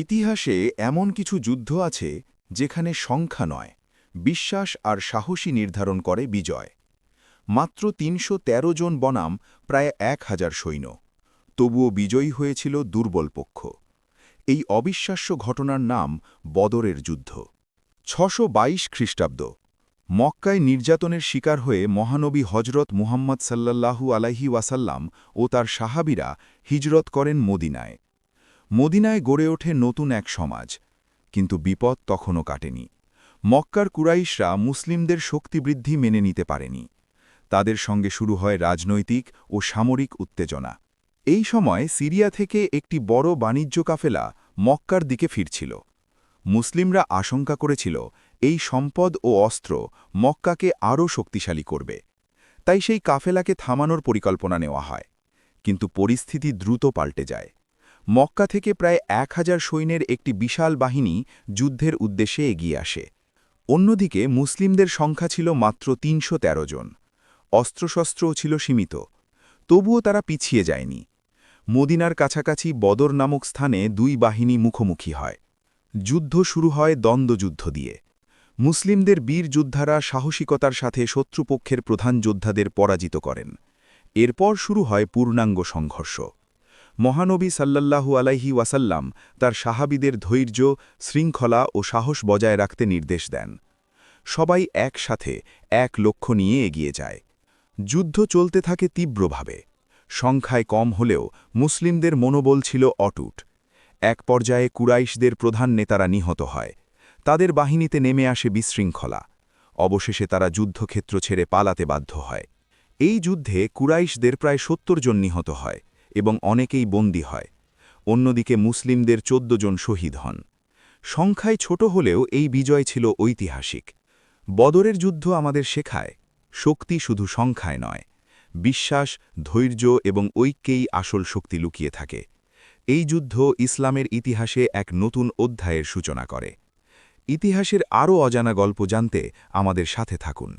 ইতিহাসে এমন কিছু যুদ্ধ আছে যেখানে সংখ্যা নয়, বিশ্বাস আর সাহসী নির্ধারণ করে বিজয়। মাত্র ৩১৩ জন বনাম প্রায় ১,০০০ সৈন্য, তবুও বিজয়ী হয়েছিল দুর্বল পক্ষ। এই অবিশ্বাস্য ঘটনার নাম বদরের যুদ্ধ। ৬২২ খ্রিস্টাব্দ, মক্কায় নির্যাতনের শিকার হয়ে মহানবী হজরত মুহাম্মদ সাল্লাল্লাহু আলাইহি ওয়াসাল্লাম ও তার সাহাবীরা হিজরত করেন মদিনায়। মদিনায় গড়ে ওঠে নতুন এক সমাজ, কিন্তু বিপদ তখনও কাটেনি। মক্কার কুরাইশরা মুসলিমদের শক্তিবৃদ্ধি মেনে নিতে পারেনি। তাদের সঙ্গে শুরু হয় রাজনৈতিক ও সামরিক উত্তেজনা। এই সময় সিরিয়া থেকে একটি বড় বাণিজ্য কাফেলা মক্কার দিকে ফিরছিল। মুসলিমরা আশঙ্কা করেছিল এই সম্পদ ও অস্ত্র মক্কাকে আরও শক্তিশালী করবে। তাই সেই কাফেলাকে থামানোর পরিকল্পনা নেওয়া হয়, কিন্তু পরিস্থিতি দ্রুত পাল্টে যায়। মক্কা থেকে প্রায় ১,০০০ সৈন্যের একটি বিশাল বাহিনী যুদ্ধের উদ্দেশ্যে এগিয়ে আসে। অন্যদিকে মুসলিমদের সংখ্যা ছিল মাত্র ৩১৩ জন। অস্ত্রশস্ত্রও ছিল সীমিত, তবুও তারা পিছিয়ে যায়নি। মদিনার কাছাকাছি বদর নামক স্থানে দুই বাহিনী মুখোমুখি হয়। যুদ্ধ শুরু হয় দ্বন্দ্বযুদ্ধ দিয়ে। মুসলিমদের বীর যোদ্ধারা সাহসিকতার সাথে শত্রুপক্ষের প্রধান যোদ্ধাদের পরাজিত করেন। এরপর শুরু হয় পূর্ণাঙ্গ সংঘর্ষ। মহানবী সাল্লাল্লাহু আলাইহি ওয়াসাল্লাম তার সাহাবীদের ধৈর্য, শৃঙ্খলা ও সাহস বজায় রাখতে নির্দেশ দেন। সবাই একসাথে এক লক্ষ্য নিয়ে এগিয়ে যায়। যুদ্ধ চলতে থাকে তীব্রভাবে। সংখ্যায় কম হলেও মুসলিমদের মনোবল ছিল অটুট। এক পর্যায়ে কুরাইশদের প্রধান নেতারা নিহত হয়। তাদের বাহিনীতে নেমে আসে বিশৃঙ্খলা। অবশেষে তারা যুদ্ধক্ষেত্র ছেড়ে পালাতে বাধ্য হয়। এই যুদ্ধে কুরাইশদের প্রায় ৭০ জন নিহত হয় এবং অনেকেই বন্দী হয়। অন্যদিকে মুসলিমদের ১৪ জন শহীদ হন। সংখ্যায় ছোট হলেও এই বিজয় ছিল ঐতিহাসিক। বদরের যুদ্ধ আমাদের শেখায়, শক্তি শুধু সংখ্যায় নয়, বিশ্বাস, ধৈর্য এবং ঐক্যেই আসল শক্তি লুকিয়ে থাকে। এই যুদ্ধ ইসলামের ইতিহাসে এক নতুন অধ্যায়ের সূচনা করে। ইতিহাসের আরও অজানা গল্প জানতে আমাদের সাথে থাকুন।